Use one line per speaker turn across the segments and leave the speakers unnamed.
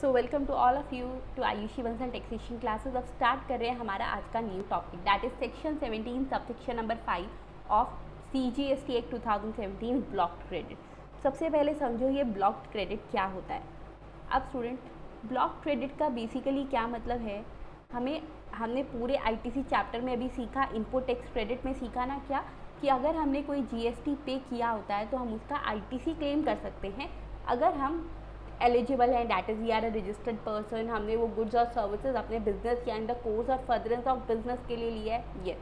So welcome to all of you to Ayushi Bansal taxation classes. अब start कर रहे हैं हमारा आज का new topic, that is section 17 subsection number 5 of CGST act 2017 blocked credit. सबसे पहले समझो ये ब्लॉक्ड क्रेडिट क्या होता है। अब स्टूडेंट, ब्लॉक्ड क्रेडिट का बेसिकली क्या मतलब है, हमने पूरे ITC चैप्टर में अभी सीखा, इनपुट टैक्स क्रेडिट में सीखा ना क्या, कि अगर हमने कोई GST पे किया होता है तो हम उसका ITC क्लेम कर सकते हैं अगर हम एलिजिबल है, that is we are a registered person, हमने वो गुड्स और सर्विसेज अपने बिजनेस या इन द कोर्स और फर्दरेंस ऑफ बिजनेस के लिए लिया है ये।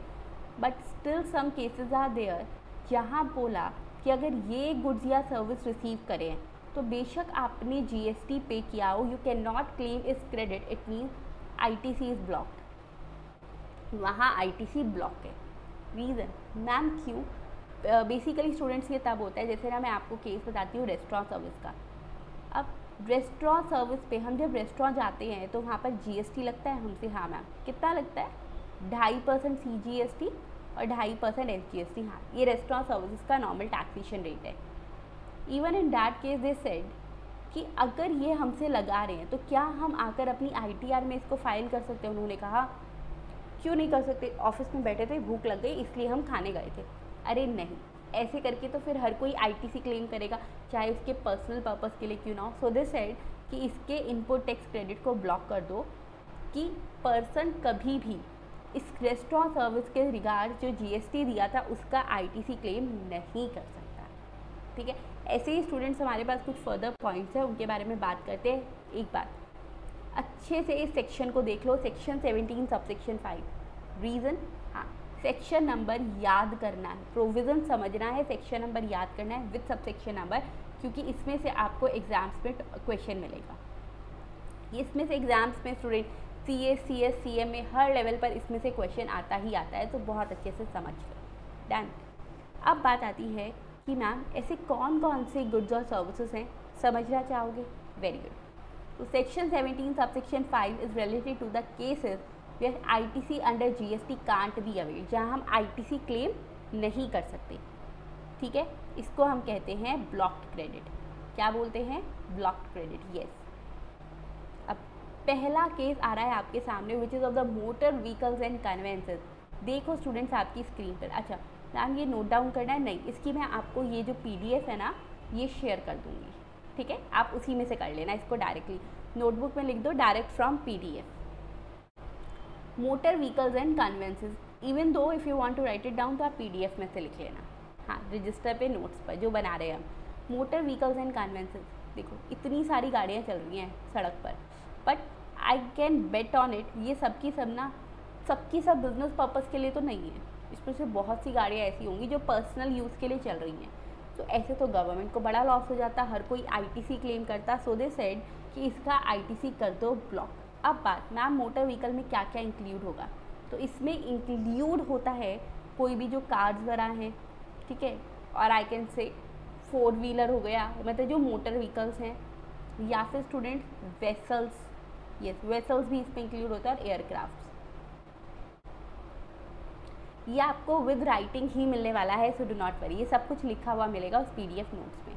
But still some cases are there जहाँ बोला कि अगर ये गुड्स या सर्विस रिसीव करें तो बेशक आपने GST पे किया हो, यू कैन नॉट क्लेम इस credit, it means ITC is blocked, वहाँ ITC ब्लॉक है। रीज़न मैम क्यों? बेसिकली स्टूडेंट्स ये तब होता है, जैसे ना मैं आपको केस बताती हूँ रेस्टोरेंट सर्विस का। अब रेस्टोरेंट सर्विस पे हम जब रेस्टोरेंट जाते हैं तो वहाँ पर GST लगता है हमसे। हाँ मैम, कितना लगता है? 2.5% CGST और 2.5% SGST। हाँ, ये रेस्टोरेंट सर्विस का नॉर्मल टैक्सेशन रेट है। Even in that case they said कि अगर ये हमसे लगा रहे हैं तो क्या हम आकर अपनी ITR में इसको फाइल कर सकते हैं? उन्होंने कहा क्यों नहीं कर सकते, ऑफिस में बैठे थे, भूख लग गई इसलिए हम खाने गए थे। अरे नहीं, ऐसे करके तो फिर हर कोई ITC क्लेम करेगा, चाहे उसके पर्सनल पर्पस के लिए क्यों ना हो। सो दे सेड कि इसके इनपुट टैक्स क्रेडिट को ब्लॉक कर दो कि पर्सन कभी भी इस रेस्टोरेंट सर्विस के रिगार्ड जो GST दिया था उसका ITC क्लेम नहीं कर सकता। ठीक है, ऐसे ही स्टूडेंट्स हमारे पास कुछ फर्दर पॉइंट्स हैं, उनके बारे में बात करते हैं। एक बात अच्छे से इस सेक्शन को देख लो, सेक्शन 17 सबसेक्शन 5। रीज़न, हाँ, सेक्शन नंबर याद करना है, प्रोविज़न समझना है, सेक्शन नंबर याद करना है विद सबसेक्शन नंबर, क्योंकि इसमें से आपको एग्जाम्स में क्वेश्चन मिलेगा। इसमें से एग्जाम्स में स्टूडेंट CS, CS, CM में हर लेवल पर इसमें से क्वेश्चन आता ही आता है, तो बहुत अच्छे से समझ लो। डन। अब बात आती है कि मैम ऐसे कौन कौन से गुड्स और सर्विसेज हैं, समझना चाहोगे? Very good. तो section 17 subsection 5 is related to the cases where ITC under GST can't be avail, जहाँ हम ITC क्लेम नहीं कर सकते। ठीक है, इसको हम कहते हैं ब्लॉक्ड क्रेडिट। क्या बोलते हैं? Blocked credit, yes. अब पहला केस आ रहा है आपके सामने, which is of the motor vehicles and conveyances. देखो स्टूडेंट्स आपकी स्क्रीन पर। अच्छा मैम ये नोट डाउन करना है? नहीं, इसकी मैं आपको ये जो PDF है ना ये शेयर कर दूँगी। ठीक है, आप उसी में से कर लेना इसको, डायरेक्टली नोटबुक में लिख दो, direct from PDF। Motor vehicles and conveyances, even though if you want to write it down तो आप PDF में से लिख लेना। हाँ, रजिस्टर पे नोट्स पर जो बना रहे हैं हम। मोटर व्हीकल्स एंड कन्वेंसेस, देखो इतनी सारी गाड़ियाँ चल रही हैं सड़क पर, but I can bet on it ये सबकी सब ना, सबकी सब बिजनेस पर्पज़ के लिए तो नहीं है। इसमें से बहुत सी गाड़ियाँ ऐसी होंगी जो पर्सनल यूज़ के लिए चल रही हैं, तो ऐसे तो गवर्नमेंट को बड़ा लॉस हो जाता, हर कोई ITC क्लेम करता। सो दे सेड कि इसका ITC कर दो ब्लॉक। अब बात, मैम मोटर व्हीकल में क्या क्या इंक्लूड होगा? तो इसमें इंक्लूड होता है कोई भी जो कार्स वगैरह हैं, ठीक है, और आई कैन से 4 व्हीलर हो गया, मतलब जो मोटर व्हीकल्स हैं, या फिर स्टूडेंट वेसल्स, यस वेसल्स भी इसमें इंक्लूड होता है, और एयरक्राफ्ट। ये आपको विद राइटिंग ही मिलने वाला है, सो डू नॉट वरी, ये सब कुछ लिखा हुआ मिलेगा उस PDF नोट्स में।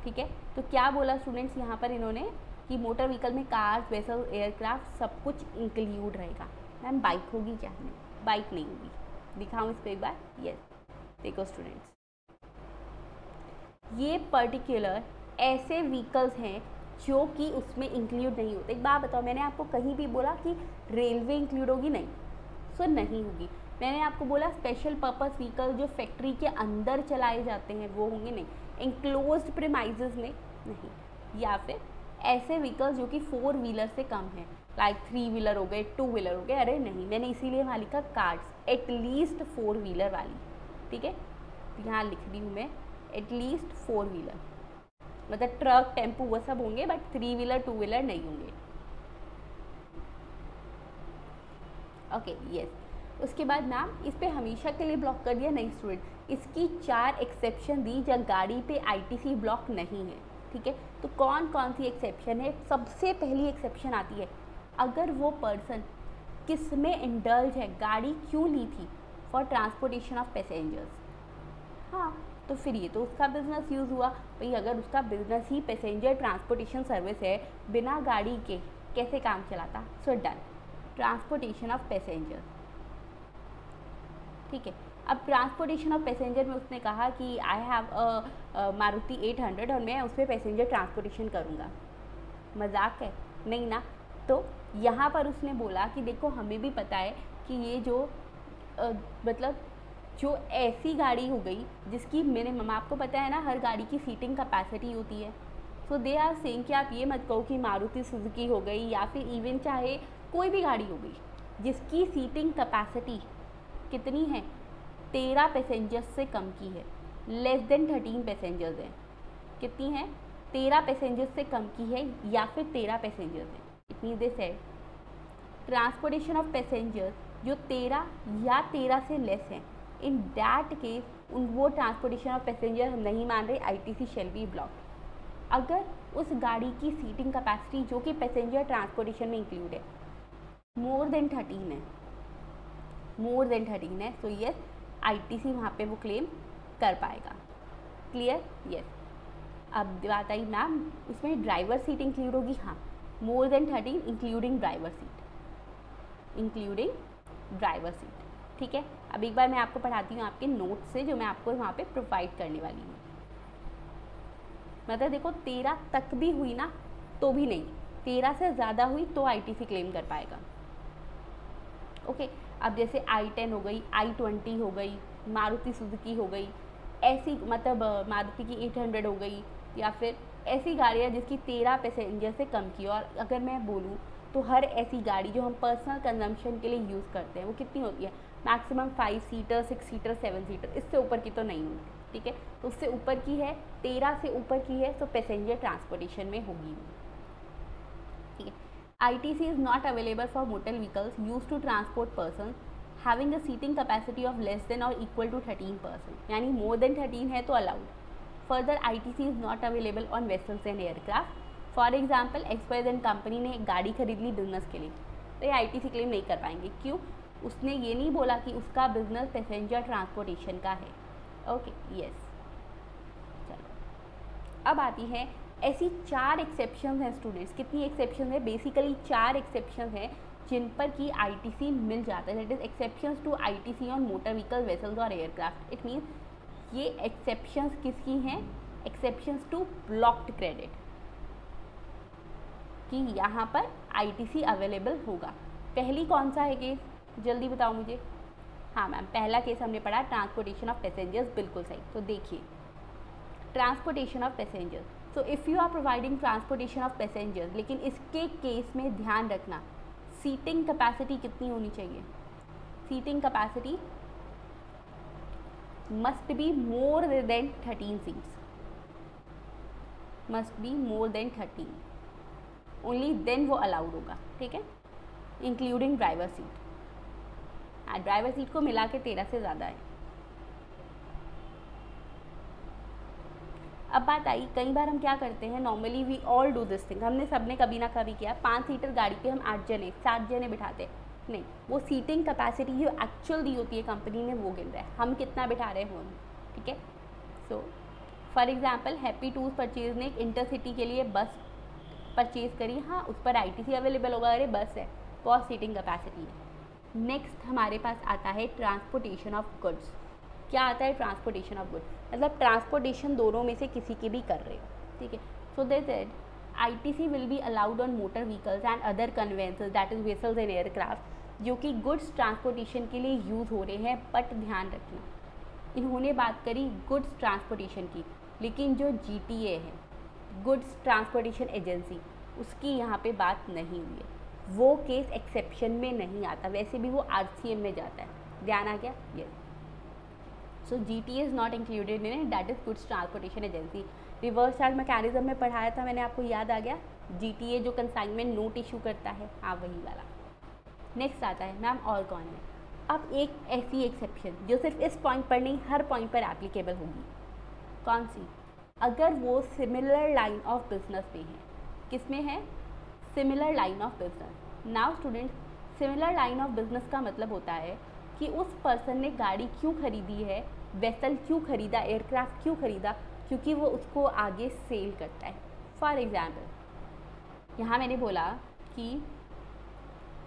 ठीक है, तो क्या बोला स्टूडेंट्स यहाँ पर इन्होंने कि मोटर व्हीकल में कार्स, वेसल, एयरक्राफ्ट सब कुछ इंक्लूड रहेगा। मैम बाइक होगी क्या? नहीं, बाइक नहीं होगी। दिखाऊँ इसको एक बार? यस, देखो स्टूडेंट्स, ये पर्टिकुलर ऐसे व्हीकल्स हैं जो कि उसमें इंक्लूड नहीं होते। एक बात बताओ, मैंने आपको कहीं भी बोला कि रेलवे इंक्लूड होगी? नहीं, सो नहीं होगी। मैंने आपको बोला स्पेशल पर्पस व्हीकल जो फैक्ट्री के अंदर चलाए जाते हैं वो होंगे? नहीं। इंक्लोज्ड प्रीमाइजेस में? नहीं। या फिर ऐसे व्हीकल्स जो कि 4 व्हीलर से कम हैं, लाइक 3 व्हीलर हो गए, 2 व्हीलर हो गए? अरे नहीं, मैंने इसीलिए वहाँ लिखा कार्स, एटलीस्ट 4 व्हीलर वाली। ठीक है, यहाँ लिख दी हूँ मैं एटलीस्ट 4 व्हीलर, मतलब ट्रक, टेम्पू वो सब होंगे, बट 3 व्हीलर 2 व्हीलर नहीं होंगे। Okay, yes. उसके बाद मैम इस पे हमेशा के लिए ब्लॉक कर दिया? नहीं स्टूडेंट, इसकी 4 एक्सेप्शन दी जब गाड़ी पे ITC ब्लॉक नहीं है। ठीक है, तो कौन कौन सी एक्सेप्शन है? सबसे पहली एक्सेप्शन आती है अगर वो पर्सन किस में इंडल्ज है, गाड़ी क्यों ली थी? For transportation of passengers. हाँ, तो फिर ये तो उसका बिजनेस यूज़ हुआ। भाई अगर उसका बिजनेस ही पैसेंजर ट्रांसपोर्टेशन सर्विस है, बिना गाड़ी के कैसे काम चलाता? So done, transportation of passenger. ठीक है, अब ट्रांसपोर्टेशन ऑफ पैसेंजर में उसने कहा कि आई हैव मारुति 800 और मैं उसमें पैसेंजर ट्रांसपोर्टेशन करूँगा। मजाक है? नहीं ना। तो यहाँ पर उसने बोला कि देखो हमें भी पता है कि ये जो मतलब जो ऐसी गाड़ी हो गई जिसकी मिनिमम, आपको पता है ना हर गाड़ी की सीटिंग कैपेसिटी होती है। सो दे आर सेइंग कि आप ये मत कहो कि मारुति सुजुकी हो गई या फिर इवन चाहे कोई भी गाड़ी हो गई जिसकी सीटिंग कैपेसिटी कितनी है, 13 पैसेंजर्स से कम की है, लेस देन 13 पैसेंजर्स हैं। कितनी है? 13 पैसेंजर्स से कम की है या फिर 13 पैसेंजर्स हैं। इट मीन्स दिस है ट्रांसपोर्टेशन ऑफ पैसेंजर्स जो 13 या 13 से लेस हैं, इन दैट केस वो ट्रांसपोर्टेशन ऑफ पैसेंजर हम नहीं मान रहे, ITC शैल बी ब्लॉक्ड। अगर उस गाड़ी की सीटिंग कैपेसिटी जो कि पैसेंजर ट्रांसपोर्टेशन में इंक्लूड है मोर देन 13 है, सो यस ITC वहाँ पे वो क्लेम कर पाएगा। क्लियर? यस। अब बात आई मैम उसमें ड्राइवर सीट इंक्लूड होगी? हाँ, मोर देन 13 इंक्लूडिंग ड्राइवर सीट। ठीक है, अब एक बार मैं आपको पढ़ाती हूँ आपके नोट से जो मैं आपको वहाँ पे प्रोवाइड करने वाली हूँ। मतलब देखो 13 तक भी हुई ना तो भी नहीं, 13 से ज़्यादा हुई तो ITC क्लेम कर पाएगा। ओके, अब जैसे I10 हो गई, I20 हो गई, मारुति सुजुकी हो गई, ऐसी मतलब मारुति की 800 हो गई, या फिर ऐसी गाड़ियाँ जिसकी 13 पैसेंजर से कम की। और अगर मैं बोलूँ तो हर ऐसी गाड़ी जो हम पर्सनल कंजम्पशन के लिए यूज़ करते हैं वो कितनी होती है? मैक्सिमम 5 सीटर, 6 सीटर, 7 सीटर, इससे ऊपर की तो नहीं होती। ठीक है, तो उससे ऊपर की है, 13 से ऊपर की है, तो पैसेंजर ट्रांसपोर्टेशन में होगी। ठीक है, ITC is not available for motor vehicles used to transport persons having a seating capacity of less than or equal to 13%, यानी more than 13 है तो allowed. Further, ITC is not available on vessels and aircraft. For example, XYZ company ने एक गाड़ी खरीद ली business के लिए, तो ये ITC क्लेम नहीं कर पाएंगे। क्यों? उसने ये नहीं बोला कि उसका बिजनेस पैसेंजर ट्रांसपोर्टेशन का है। Okay, yes. चलो, अब आती है ऐसी 4 एक्सेप्शन हैं स्टूडेंट्स। कितनी एक्सेप्शन है? बेसिकली 4 एक्सेप्शन है जिन पर कि ITC मिल जाता है। That is exceptions to ITC on motor vehicle, vessels और एयरक्राफ्ट। इट मीन्स ये एक्सेप्शंस किसकी हैं? एक्सेप्शंस टू ब्लॉक्ड क्रेडिट, कि यहाँ पर ITC अवेलेबल होगा। पहली कौन सा है केस? जल्दी बताओ मुझे। हाँ मैम, पहला केस हमने पढ़ा ट्रांसपोर्टेशन ऑफ पैसेंजर्स, बिल्कुल सही। तो देखिए transportation of passengers, so if you are providing transportation of passengers, लेकिन इसके केस में ध्यान रखना सीटिंग कैपेसिटी कितनी होनी चाहिए? Seating capacity must be more than 13 seats, must be more than 13, only then वो अलाउड होगा। ठीक है, इंक्लूडिंग ड्राइवर सीट। हाँ, ड्राइवर सीट को मिला के 13 से ज़्यादा है। अब बात आई, कई बार हम क्या करते हैं, normally we all do this thing, हमने सबने कभी ना कभी किया, 5 सीटर गाड़ी पे हम 8 जने 7 जने बिठाते हैं। नहीं, वो सीटिंग कैपेसिटी जो एक्चुअल दी होती है कंपनी ने वो गिन रहा है, हम कितना बिठा रहे हैं। ठीक है, so for example happy tours purchase ने एक इंटरसिटी के लिए बस परचेज करी। हाँ, उस पर ITC अवेलेबल होगा, अरे बस है, बहुत सीटिंग कैपेसिटी है। नेक्स्ट हमारे पास आता है ट्रांसपोर्टेशन ऑफ गुड्स। क्या आता है? ट्रांसपोर्टेशन ऑफ गुड्स, मतलब ट्रांसपोर्टेशन दोनों में से किसी की भी कर रहे हो। ठीक है, so they said ITC will be allowed on motor vehicles and other conveyances, that is vessels and aircraft, जो कि गुड्स ट्रांसपोर्टेशन के लिए यूज़ हो रहे हैं। बट ध्यान रखना, इन्होंने बात करी गुड्स ट्रांसपोर्टेशन की, लेकिन जो GTA है, गुड्स ट्रांसपोर्टेशन एजेंसी, उसकी यहाँ पे बात नहीं हुई है। वो केस एक्सेप्शन में नहीं आता, वैसे भी वो RCM में जाता है। ध्यान आ गया? Yes. So GTA is not included in it, that is goods transportation agency. Reverse charge mechanism में पढ़ाया था मैंने, आपको याद आ गया? GTA जो कंसाइनमेंट नोट इशू करता है, हाँ वही वाला। नेक्स्ट आता है मैम और कौन है? अब एक ऐसी एक्सेप्शन जो सिर्फ इस पॉइंट पर नहीं, हर पॉइंट पर एप्लीकेबल होगी। कौन सी? अगर वो सिमिलर लाइन ऑफ बिजनेस में है। किस में है? Similar line of business. Now students, similar line of business का मतलब होता है कि उस पर्सन ने गाड़ी क्यों खरीदी है वेसल क्यों खरीदा, एयरक्राफ्ट क्यों खरीदा, क्योंकि वो उसको आगे सेल करता है। फॉर एग्ज़ाम्पल यहाँ मैंने बोला कि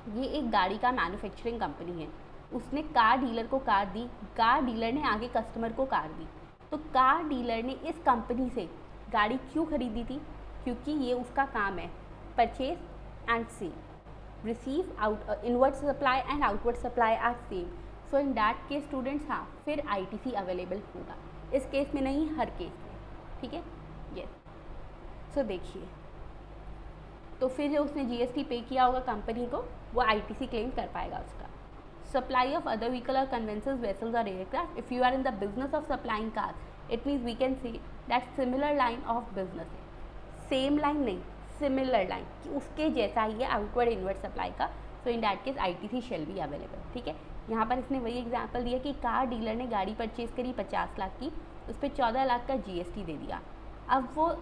ये एक गाड़ी का मैन्युफैक्चरिंग कंपनी है, उसने कार डीलर को कार दी, कार डीलर ने आगे कस्टमर को कार दी। तो कार डीलर ने इस कंपनी से गाड़ी क्यों खरीदी थी, क्योंकि ये उसका काम है, purchase and sale, receive out inward supply and outward supply are same. So in that case students, हाँ फिर ITC अवेलेबल होगा, इस केस में नहीं, हर केस में, ठीक है। यस, सो देखिए, तो फिर जो उसने GST पे किया होगा कंपनी को, वो ITC क्लेम कर पाएगा उसका। सप्लाई ऑफ अदर व्हीकल और कन्वेंसेस वेसल्स और aircraft, if you are in the business of supplying cars, it means we can see that similar line of business है, सेम लाइन नहीं, similar line, कि उसके जैसा ही है आउटवर्ड इनवर्ड सप्लाई का। So in that case ITC shall be available, ठीक है। यहाँ पर इसने वही एग्जाम्पल दिया कि कार डीलर ने गाड़ी परचेज करी 50 लाख की, उस पर 14 लाख का GST दे दिया। अब वो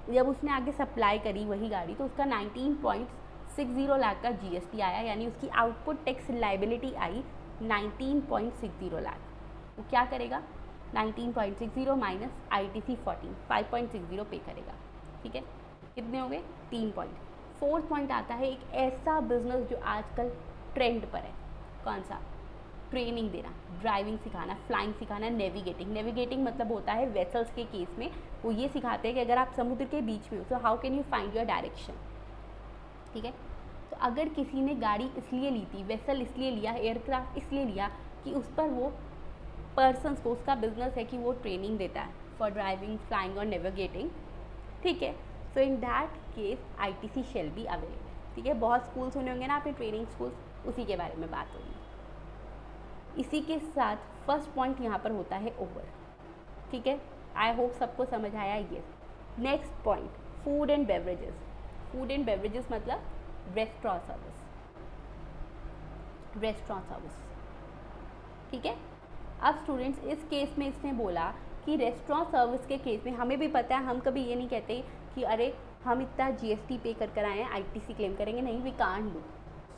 जब उसने आगे सप्लाई करी वही गाड़ी, तो उसका 19.60 लाख का GST आया, यानी उसकी आउटपुट टैक्स लाइबिलिटी आई 19.60 लाख। वो क्या करेगा, 19.60 माइनस ITC 14, 5.60 पे करेगा, ठीक है। कितने हो गए, 3 पॉइंट। फोर्थ पॉइंट आता है एक ऐसा बिजनेस जो आजकल ट्रेंड पर है, कौन सा, ट्रेनिंग देना, ड्राइविंग सिखाना, फ्लाइंग सिखाना, नेविगेटिंग। नेविगेटिंग मतलब होता है वेसल्स के केस में वो ये सिखाते हैं कि अगर आप समुद्र के बीच में हो, तो how can you find your direction, ठीक है। तो अगर किसी ने गाड़ी इसलिए ली थी, वेसल इसलिए लिया, एयरक्राफ्ट इसलिए लिया कि उस पर वो पर्सनस को, उसका बिजनेस है कि वो ट्रेनिंग देता है फॉर ड्राइविंग, फ्लाइंग और नेविगेटिंग, ठीक है। So in that case ITC shall be available, ठीक है। बहुत स्कूल सुने होंगे ना आपने, ट्रेनिंग स्कूल, उसी के बारे में बात होगी। इसी के साथ फर्स्ट पॉइंट यहाँ पर होता है ओवर, ठीक है। आई होप सबको समझ आया ये। Next point, food and beverages. Food and beverages मतलब रेस्टोरेंट सर्विस, रेस्टोरेंट सर्विस, ठीक है। अब स्टूडेंट्स इस केस में इसने बोला कि रेस्टोरेंट सर्विस के केस में हमें भी पता है, हम कभी ये नहीं कहते कि अरे हम इतना GST पे कर आए हैं, ITC क्लेम करेंगे, नहीं, we can't do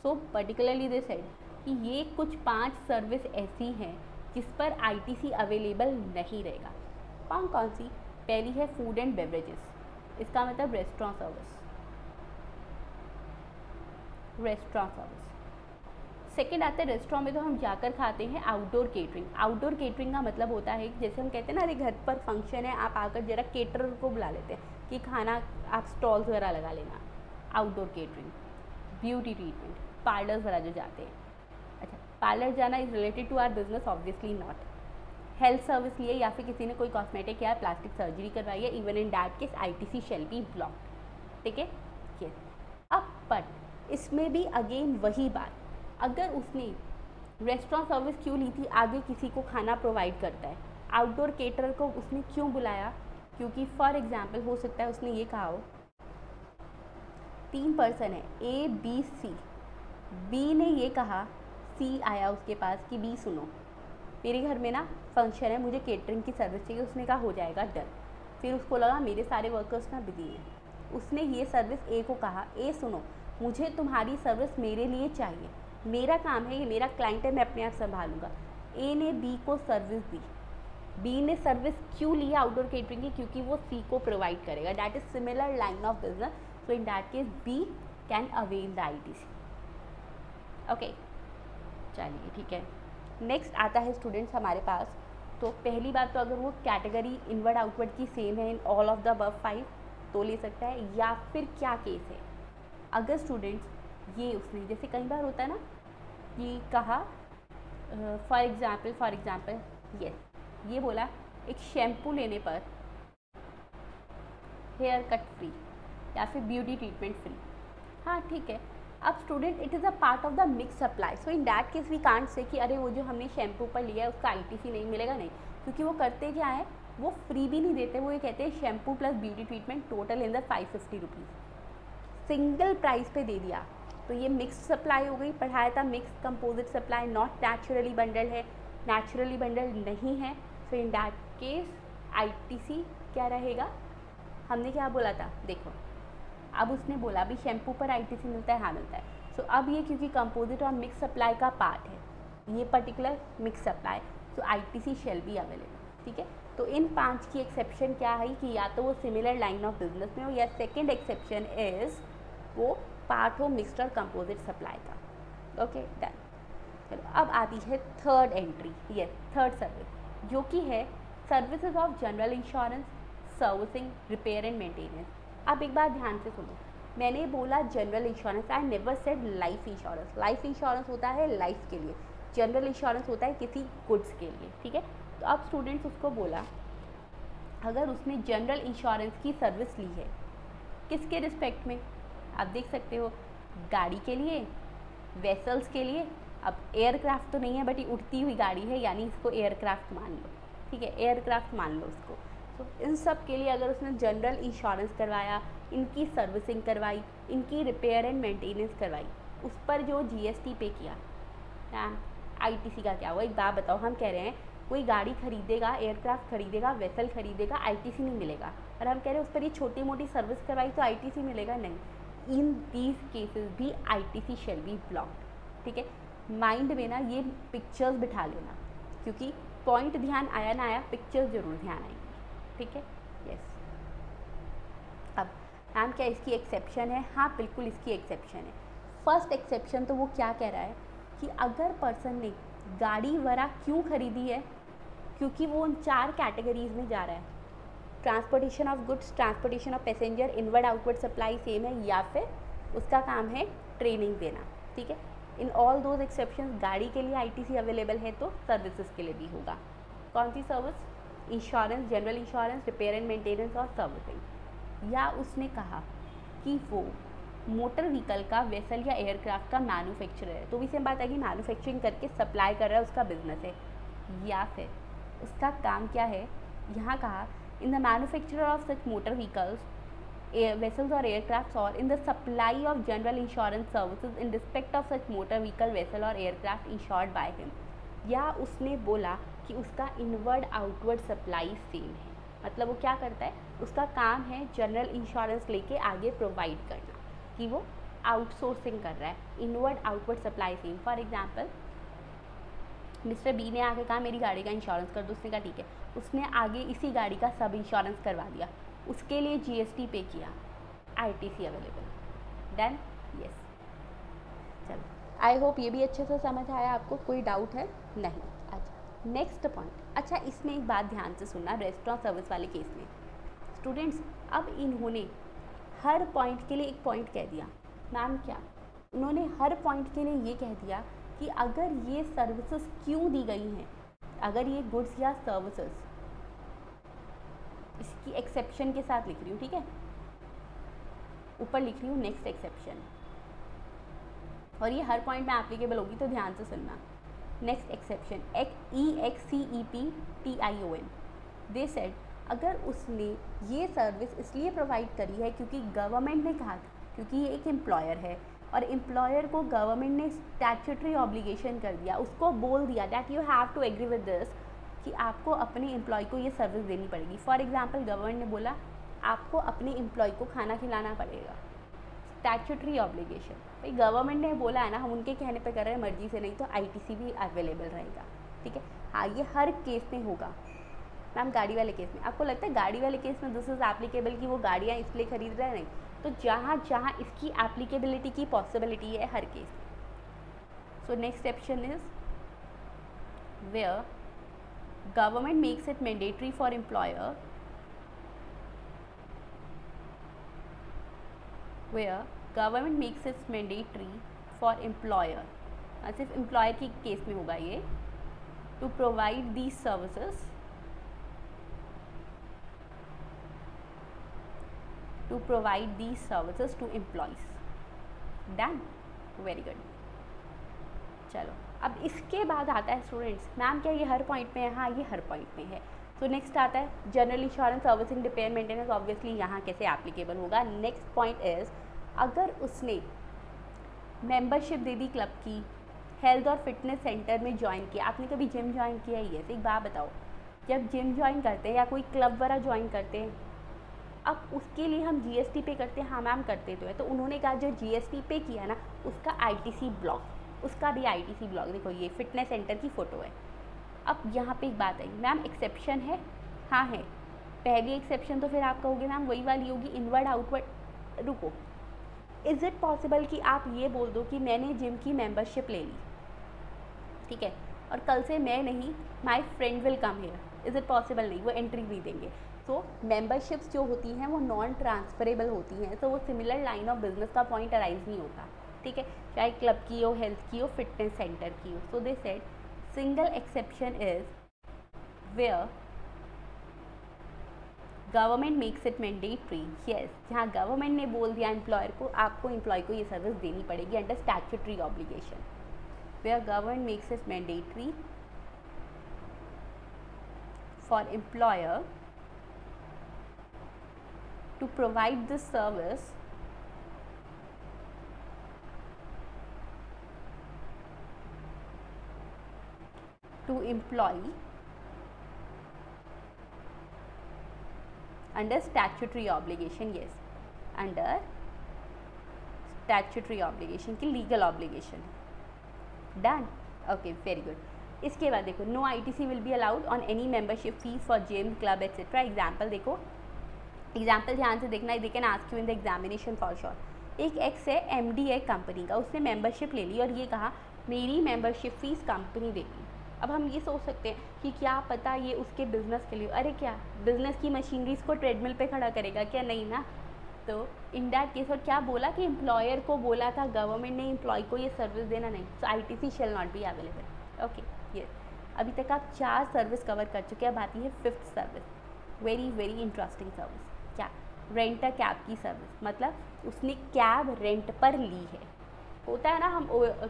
so. Particularly they said कि ये कुछ 5 सर्विस ऐसी हैं जिस पर ITC अवेलेबल नहीं रहेगा। कौन कौन सी, पहली है फूड एंड बेवरेजेस, इसका मतलब restaurant service, restaurant service. Second आता है रेस्टोरेंट में तो हम जाकर खाते हैं आउटडोर केटरिंग। आउटडोर केटरिंग का मतलब होता है जैसे हम कहते हैं ना, अरे घर पर फंक्शन है, आप आकर जरा केटरर को बुला लेते हैं कि खाना आप स्टॉल्स वगैरह लगा लेना। Outdoor catering, beauty treatment, parlours वगैरह जो जाते हैं। अच्छा, पार्लर जाना is related to our business, obviously not. Health service लिए या फिर किसी ने कोई कॉस्मेटिक या प्लास्टिक सर्जरी करवाई है, even in that case ITC shall be blocked, ठीक है। यस, अब बट इसमें भी अगेन वही बात, अगर उसने रेस्टोरेंट सर्विस क्यों ली थी, आगे किसी को खाना प्रोवाइड करता है, आउटडोर केटरर को उसने क्यों बुलाया, क्योंकि फॉर एग्जांपल हो सकता है उसने ये कहा हो 3 पर्सन है A B C, B ने ये कहा, C आया उसके पास कि B सुनो मेरे घर में ना फंक्शन है, मुझे केटरिंग की सर्विस चाहिए। उसने कहा हो जाएगा, डन। फिर उसको लगा मेरे सारे वर्कर्स ना बिजी हैं, उसने ये सर्विस A को कहा, A सुनो मुझे तुम्हारी सर्विस मेरे लिए चाहिए, मेरा काम है, ये मेरा क्लाइंट है, मैं अपने आप संभालूंगा। A ने B को सर्विस दी, B ने सर्विस क्यों ली आउटडोर केटरिंग की, क्योंकि वो C को प्रोवाइड करेगा। That is similar line of business, so in that case B can avail the ITC, okay. चलिए ठीक है, नेक्स्ट आता है स्टूडेंट्स हमारे पास। तो पहली बात तो अगर वो कैटेगरी इनवर्ड आउटवर्ड की सेम है in all of the above 5 तो ले सकता है, या फिर क्या केस है अगर स्टूडेंट्स ये उसने जैसे कई बार होता है ना कि कहा फॉर एग्जाम्पल यस, ये बोला एक शैम्पू लेने पर हेयर कट फ्री या फिर ब्यूटी ट्रीटमेंट फ्री, हाँ ठीक है। अब student it is a part of the mix supply, so in that case we can't say कि अरे वो जो हमने शैम्पू पर लिया है उसका ITC नहीं मिलेगा, नहीं, क्योंकि वो करते क्या है, वो फ्री भी नहीं देते, वो ये कहते हैं shampoo plus beauty treatment total in the 550 rupees, single price पे दे दिया। तो ये मिक्स सप्लाई हो गई, पढ़ाया था mix composite supply, not naturally bundle है, नेचुरली बंडल नहीं है। So in that case ITC क्या रहेगा, हमने क्या बोला था, देखो अब उसने बोला अभी शैम्पू पर ITC मिलता है, हाँ मिलता है। सो अब ये क्योंकि कंपोजिट और मिक्स सप्लाई का पार्ट है, ये particular mix supply, so ITC shall be available, ठीक है। तो इन 5 की एक्सेप्शन क्या है कि या तो वो सिमिलर लाइन ऑफ बिजनेस में हो, या सेकेंड एक्सेप्शन इज वो पार्ट हो मिक्स्ड और कंपोजिट सप्लाई का। Okay done. चलो अब आती है थर्ड एंट्री, ये थर्ड सर्विस जो कि है services of general insurance, servicing, repair and maintenance. अब एक बात ध्यान से सुनो, मैंने बोला general insurance, I never said life insurance. Life insurance होता है लाइफ के लिए, जनरल इंश्योरेंस होता है किसी गुड्स के लिए, ठीक है। तो अब स्टूडेंट्स उसको बोला अगर उसने जनरल इंश्योरेंस की सर्विस ली है किसके रिस्पेक्ट में, आप देख सकते हो गाड़ी के लिए, वेसल्स के लिए। अब एयरक्राफ्ट तो नहीं है बट ये उड़ती हुई गाड़ी है, यानी इसको एयरक्राफ्ट मान लो, ठीक है, एयरक्राफ्ट मान लो इसको। तो इन सब के लिए अगर उसने जनरल इंश्योरेंस करवाया, इनकी सर्विसिंग करवाई, इनकी रिपेयर एंड मेंटेनेंस करवाई, उस पर जो GST पे किया, ITC का क्या हुआ? एक बात बताओ, हम कह रहे हैं कोई गाड़ी खरीदेगा, एयरक्राफ्ट खरीदेगा, वेसल खरीदेगा, ITC नहीं मिलेगा, और हम कह रहे हैं उस पर ये छोटी मोटी सर्विस करवाई तो ITC मिलेगा? नहीं। इन दीज केसेस भी ITC शेल बी ब्लॉक्ड, ठीक है। माइंड में ना ये पिक्चर्स बिठा लेना, क्योंकि पॉइंट ध्यान आया ना आया, पिक्चर्स जरूर ध्यान आएंगी, ठीक है। यस। अब मैम क्या इसकी एक्सेप्शन है? हाँ बिल्कुल इसकी एक्सेप्शन है। फर्स्ट एक्सेप्शन तो वो क्या कह रहा है कि अगर पर्सन ने गाड़ी वगैरह क्यों खरीदी है, क्योंकि वो उन 4 कैटेगरीज में जा रहा है, transportation of goods, transportation of passenger, inward outward supply same है, या फिर उसका काम है ट्रेनिंग देना, ठीक है। इन ऑल दोज एक्सेप्शंस गाड़ी के लिए ITC अवेलेबल है तो सर्विसेज के लिए भी होगा। कौन सी service? Insurance, general insurance, repair and maintenance और सर्विसिंग। या उसने कहा कि वो मोटर व्हीकल का, वेसल या एयरक्राफ्ट का मैन्युफैक्चरर है, तो भी सेम बात है कि मैन्युफैक्चरिंग करके सप्लाई कर रहा है, उसका बिजनेस है। या फिर उसका काम क्या है, यहाँ कहा in the manufacturer of such motor vehicles, vessels or aircrafts, or in the supply of general insurance services in respect of such motor vehicle, vessel or aircraft insured by him। या उसने बोला कि उसका इनवर्ड आउटवर्ड सप्लाई सेम है, मतलब वो क्या करता है, उसका काम है जनरल इंश्योरेंस लेके आगे प्रोवाइड करना, कि वो आउटसोर्सिंग कर रहा है, inward outward supply same. For example mister B ने आके कहा मेरी गाड़ी का इंश्योरेंस कर दो, उसने कहा ठीक है, उसने आगे इसी गाड़ी का सब इंश्योरेंस करवा दिया, उसके लिए GST पे किया, ITC अवेलेबल। डन? यस। चलो आई होप ये भी अच्छे से समझ आया आपको, कोई डाउट है? नहीं। अच्छा नेक्स्ट पॉइंट। अच्छा इसमें एक बात ध्यान से सुनना, रेस्टोरेंट सर्विस वाले केस में स्टूडेंट्स, अब इन्होंने हर पॉइंट के लिए एक पॉइंट कह दिया। मैम क्या? उन्होंने हर पॉइंट के लिए ये कह दिया कि अगर ये सर्विसेज क्यों दी गई हैं, अगर ये गुड्स या सर्विसेज, इसकी एक्सेप्शन के साथ लिख रही हूँ, ठीक है, ऊपर लिख रही हूँ नेक्स्ट एक्सेप्शन, और ये हर पॉइंट में एप्लीकेबल होगी तो ध्यान से सुनना। Next exception EXCEPTION, they said अगर उसने ये सर्विस इसलिए प्रोवाइड करी है क्योंकि गवर्नमेंट ने कहा, क्योंकि ये एक एम्प्लॉयर है और एम्प्लॉयर को गवर्नमेंट ने स्टैट्यूटरी ऑब्लिगेशन कर दिया, उसको बोल दिया that you have to agree with this कि आपको अपने एम्प्लॉय को ये सर्विस देनी पड़ेगी। फॉर एग्जांपल गवर्नमेंट ने बोला आपको अपने एम्प्लॉय को खाना खिलाना पड़ेगा, स्टैट्यूटरी ऑब्लिगेशन, भाई गवर्नमेंट ने बोला है ना, हम उनके कहने पे कर रहे हैं मर्जी से, नहीं तो ITC भी अवेलेबल रहेगा, ठीक है। हाँ ये हर केस में होगा। मैम गाड़ी वाले केस में आपको लगता है गाड़ी वाले केस में दिस इज़ एप्लीकेबल कि वो गाड़ियाँ इसलिए खरीद रहे हैं? नहीं, तो जहाँ जहाँ इसकी एप्लीकेबिलिटी की पॉसिबिलिटी है हर case. So next option is where government makes it mandatory for employer, where government makes it mandatory for employer, सिर्फ एम्प्लॉयर की केस में होगा ये, to provide these services, to provide these services to employees। Done? Very good। चलो अब इसके बाद आता है स्टूडेंट्स, मैम क्या ये हर पॉइंट में है? हाँ ये हर पॉइंट में है। तो नेक्स्ट आता है general insurance, servicing, repair, maintenance, obviously यहाँ कैसे एप्लीकेबल होगा। नेक्स्ट पॉइंट इज अगर उसने मेंबरशिप दे दी क्लब की, हेल्थ और फिटनेस सेंटर में ज्वाइन किया, आपने कभी जिम ज्वाइन किया ही है? एक बात बताओ, जब जिम ज्वाइन करते हैं या कोई क्लब वगैरह ज्वाइन करते हैं, अब उसके लिए हम GST पे करते हैं? हाँ मैम करते तो है। तो उन्होंने कहा जो GST पे किया ना उसका ITC ब्लॉक, उसका भी ITC ब्लॉक। देखो ये फिटनेस सेंटर की फ़ोटो है, अब यहाँ पे एक बात आई, मैम एक्सेप्शन है, हाँ है। पहली एक्सेप्शन तो फिर आप कहोगे मैम वही वाली होगी, इनवर्ड आउटवर्ड। रुको, इज़ इट पॉसिबल कि आप ये बोल दो कि मैंने जिम की मेंबरशिप ले ली, ठीक है, और कल से मैं नहीं, my friend will come here, is it possible? नहीं, वो एंट्री नहीं देंगे। तो मेंबरशिप्स जो होती हैं वो नॉन ट्रांसफरेबल होती हैं, तो वो सिमिलर लाइन ऑफ बिजनेस का पॉइंट अराइज नहीं होता, ठीक है, चाहे क्लब की हो, हेल्थ की हो, फिटनेस सेंटर की हो। So they said single exception is where government makes it mandatory. Yes, जहाँ गवर्नमेंट ने बोल दिया एम्प्लॉयर को, आपको एम्प्लॉय को ये सर्विस देनी पड़ेगी under statutory obligation, where government makes it mandatory for employer to provide this service to employee under statutory obligation. Yes, under statutory obligation की legal obligation. Done. Okay, very good. इसके बाद देखो, no ITC will be allowed on any membership fees for gym, club, etc. Example देखो, example ध्यान से देखना, they can ask you in the examination for sure. एक x है, MD है कंपनी का, उसने मेंबरशिप ले ली और ये कहा मेरी मेंबरशिप फीस कंपनी देगी। अब हम ये सोच सकते हैं कि क्या पता ये उसके बिजनेस के लिए, अरे क्या बिजनेस की मशीनरीज को ट्रेडमिल पे खड़ा करेगा क्या? नहीं ना। तो इन दैट केस, और क्या बोला कि एम्प्लॉयर को बोला था गवर्नमेंट ने एम्प्लॉय को ये सर्विस देना, नहीं। सो ITC shall not be available. Okay, ये अभी तक आप 4 सर्विस कवर कर चुके हैं। अब आती है 5th service, very very interesting service. क्या? रेंट अ कैब की सर्विस, मतलब उसने कैब रेंट पर ली है। होता है ना, हम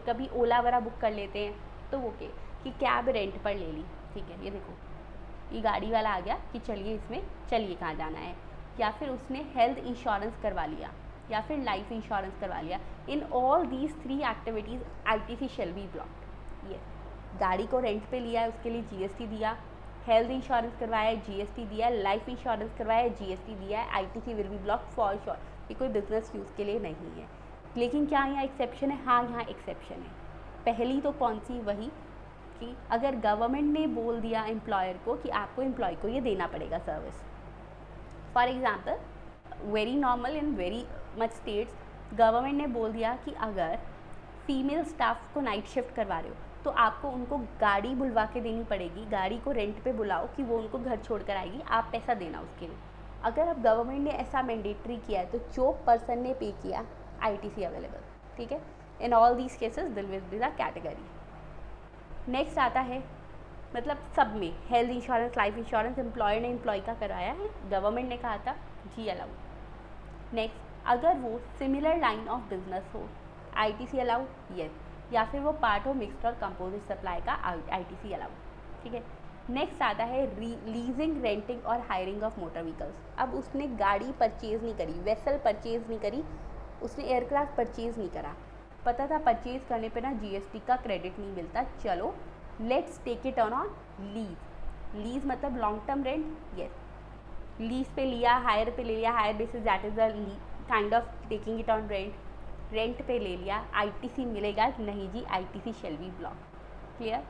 कभी ओला वगैरह बुक कर लेते हैं, तो वो के कि कैब रेंट पर ले ली, ठीक है। ये देखो, ये गाड़ी वाला आ गया कि चलिए इसमें चलिए कहाँ जाना है, या फिर उसने हेल्थ इंश्योरेंस करवा लिया, या फिर लाइफ इंश्योरेंस करवा लिया। In all these 3 activities ITC shall be blocked. ये गाड़ी को रेंट पे लिया है, उसके लिए GST दिया, हेल्थ इंश्योरेंस करवाया है, GST दिया है, लाइफ इंश्योरेंस करवाया है, GST दिया है, ITC will B block for sure. ये कोई बिजनेस यूज़ के लिए नहीं है। लेकिन क्या यहाँ एक्सेप्शन है? हाँ, यहाँ एक्सेप्शन है। पहली तो कौन सी? वही कि अगर गवर्नमेंट ने बोल दिया एम्प्लॉयर को कि आपको एम्प्लॉय को ये देना पड़ेगा service. For example, very normal in very much states, government ने बोल दिया कि अगर फीमेल स्टाफ को नाइट शिफ्ट करवा रहे हो तो आपको उनको गाड़ी बुलवा के देनी पड़ेगी, गाड़ी को रेंट पे बुलाओ कि वो उनको घर छोड़ कर आएगी, आप पैसा देना उसके लिए। अगर अब गवर्नमेंट ने ऐसा मैंडेटरी किया है तो जो पर्सन ने पे किया, ITC अवेलेबल, ठीक है। इन ऑल दीज केसेस दिल will be the category. Next आता है, मतलब सब में health insurance, life insurance employer ने एम्प्लॉय का कराया है, गवर्नमेंट ने कहा था जी अलाउड। नेक्स्ट, अगर वो सिमिलर लाइन ऑफ बिजनेस हो, ITC अलाउड, यस, या फिर वो पार्ट हो मिक्स्ड और कंपोजिट सप्लाई का, ITC अलाउड, ठीक है। नेक्स्ट आता है लीजिंग, रेंटिंग और हायरिंग ऑफ मोटर व्हीकल्स। अब उसने गाड़ी परचेज़ नहीं करी, वेसल परचेज़ नहीं करी, उसने एयरक्राफ्ट परचेज़ नहीं करा, पता था परचेज़ करने पे ना GST का क्रेडिट नहीं मिलता, चलो let's take it on lease. Lease मतलब long term rent, yes, lease पे लिया, हायर पे ले लिया, hire basis that is the kind of taking it on rent. Rent पे ले लिया, ITC मिलेगा नहीं जी, ITC shall be block. Clear?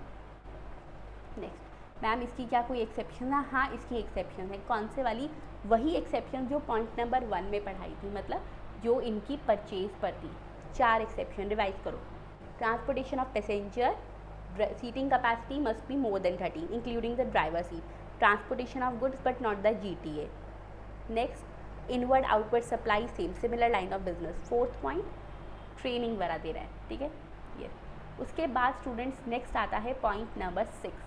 Next, ma'am इसकी क्या कोई एक्सेप्शन है? हाँ, इसकी एक्सेप्शन है। कौन से वाली? वही एक्सेप्शन जो पॉइंट नंबर 1 में पढ़ाई थी, मतलब जो इनकी परचेज पर थी। 4 एक्सेप्शन रिवाइज करो। Transportation of passenger, seating capacity must be more than 13 including the driver seat, transportation of goods but not the GTA. Next, inward outward supply same similar line of business. 4th point, training वगैरह दे रहा है, ठीक है। ये उसके बाद students next आता है point number 6,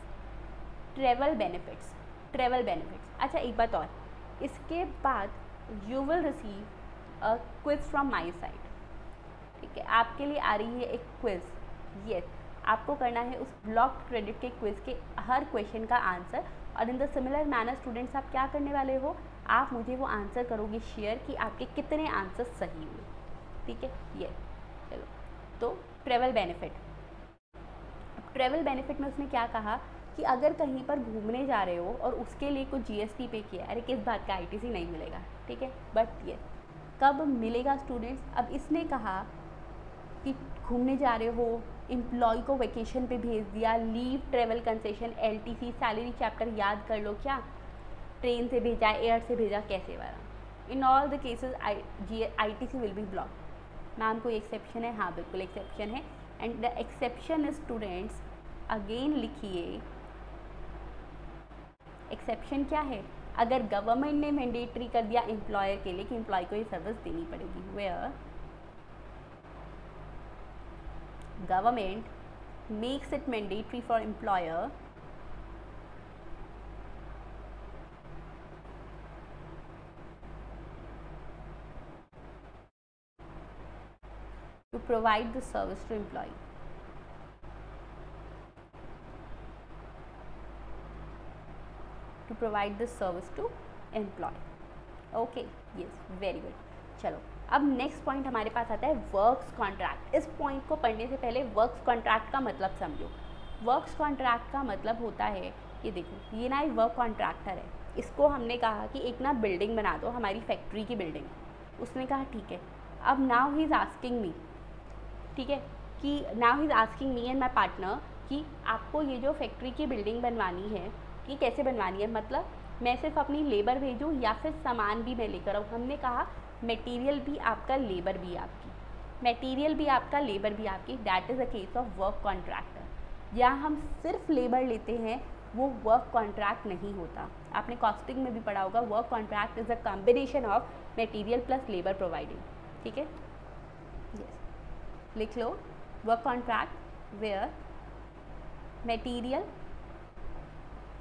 travel benefits. Travel benefits, अच्छा एक बात और, इसके बाद you will receive a quiz from my side, ठीक है। आपके लिए आ रही है एक क्विज, यस, आपको करना है उस ब्लॉक्ड क्रेडिट के क्विज के हर क्वेश्चन का आंसर, और in the similar manner students आप क्या करने वाले हो, आप मुझे वो आंसर करोगे शेयर कि आपके कितने आंसर सही हुए, ठीक है। ये चलो, तो ट्रेवल बेनिफिट। ट्रेवल बेनिफिट में उसने क्या कहा कि अगर कहीं पर घूमने जा रहे हो और उसके लिए कुछ GST पे किया, अरे किस बात का ITC नहीं मिलेगा, ठीक है। बट ये कब मिलेगा स्टूडेंट्स? अब इसने कहा कि घूमने जा रहे हो एम्प्लॉय को वेकेशन पे भेज दिया, leave travel concession, LTC, salary chapter याद कर लो, क्या ट्रेन से भेजा, एयर से भेजा, कैसे वाला। In all the cases ITC will B block. Ma'am कोई एक्सेप्शन है? हाँ बिल्कुल एक्सेप्शन है, and the exception students again लिखिए, एक्सेप्शन क्या है? अगर गवर्नमेंट ने मैंडेटरी कर दिया एम्प्लॉयर के लिए कि एम्प्लॉय को ये सर्विस देनी पड़ेगी, where government makes it mandatory for employer to provide the service to employee. To provide the service to employee. Okay, yes, very good. चलो अब नेक्स्ट पॉइंट हमारे पास आता है वर्क्स कॉन्ट्रैक्ट। इस पॉइंट को पढ़ने से पहले वर्क्स कॉन्ट्रैक्ट का मतलब समझो। वर्क्स कॉन्ट्रैक्ट का मतलब होता है, ये देखो, ये ना एक वर्क कॉन्ट्रैक्टर है, इसको हमने कहा कि एक ना बिल्डिंग बना दो, हमारी फैक्ट्री की बिल्डिंग। उसने कहा ठीक है। अब now he is asking me, ठीक है, कि now he is asking me and my partner कि आपको ये जो फैक्ट्री की बिल्डिंग बनवानी है, ये कैसे बनवानी है, मतलब मैं सिर्फ अपनी लेबर भेजूँ या फिर सामान भी मैं लेकर आऊँ। हमने कहा मटेरियल भी आपका, लेबर भी आपकी, मटेरियल भी आपका, लेबर भी आपकी। That is a case of work contractor. जहाँ हम सिर्फ लेबर लेते हैं वो वर्क कॉन्ट्रैक्ट नहीं होता। आपने कॉस्टिंग में भी पढ़ा होगा, work contract is a combination of material plus labour providing, ठीक है। यस, लिख लो, work contract where material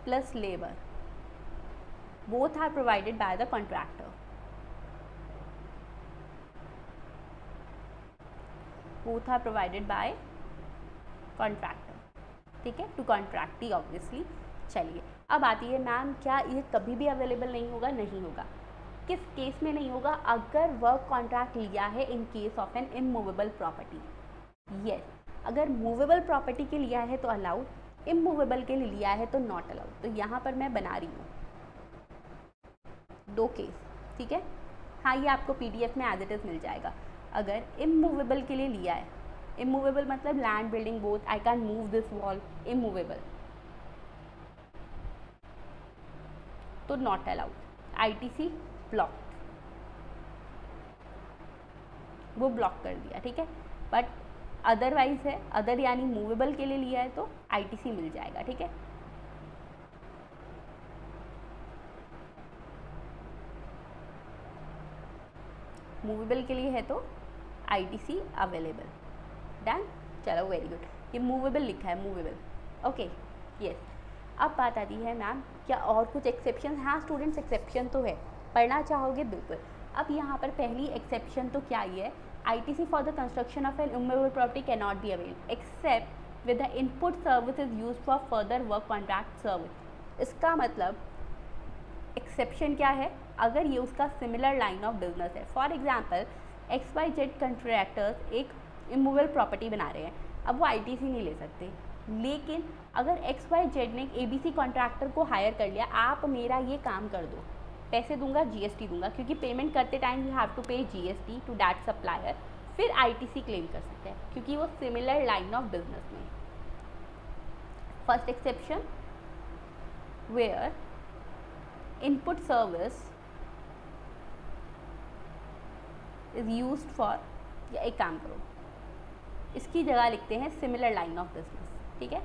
plus labour both are provided by the contractor. Both are provided by contractor, ठीक है, to contractee obviously। चलिए अब आती है मैम, क्या ये कभी भी अवेलेबल नहीं होगा? नहीं होगा। किस केस में नहीं होगा? अगर वर्क कॉन्ट्रैक्ट लिया है in case of an immovable property. Yes, अगर मूवेबल प्रॉपर्टी के लिया है तो अलाउड, इमूवेबल के लिए लिया है तो नॉट अलाउड। तो यहाँ पर मैं बना रही हूँ दो केस, ठीक है। हाँ, ये आपको PDF में एज इट इज़ मिल जाएगा। अगर इमूवेबल के लिए लिया है, इमूवेबल मतलब land, building, both, I can move this wall, immovable, तो नॉट अलाउड, ITC ब्लॉक, वो ब्लॉक कर दिया, ठीक है। बट अदरवाइज है, अदर यानी मूवेबल के लिए लिया है तो ITC मिल जाएगा, ठीक है। मूवेबल के लिए है तो ITC अवेलेबल, डन। चलो वेरी गुड, ये मूवेबल लिखा है, मूवेबल, ओके, यस। अब बात आती है मैम क्या और कुछ एक्सेप्शन? हाँ स्टूडेंट्स, एक्सेप्शन तो है, पढ़ना चाहोगे बिल्कुल। अब यहाँ पर पहली एक्सेप्शन तो क्या ही है, ITC for the construction of an immovable property can not be avail except with the input service is use for further work contract service. इसका मतलब एक्सेप्शन क्या है? अगर ये उसका सिमिलर लाइन ऑफ बिजनेस है। फॉर एग्जाम्पल XYZ कंट्रैक्टर्स एक immovable property बना रहे हैं, अब वो ITC नहीं ले सकते, लेकिन अगर XYZ ने ABC कॉन्ट्रैक्टर को हायर कर लिया, आप मेरा ये काम कर दो, पैसे दूंगा, GST दूंगा, क्योंकि पेमेंट करते time you have to pay GST to that supplier, फिर ITC क्लेम कर सकते हैं क्योंकि वो सिमिलर लाइन ऑफ बिजनेस में। First exception where input service is used for, या एक काम करो इसकी जगह लिखते हैं सिमिलर लाइन ऑफ बिजनेस, ठीक है,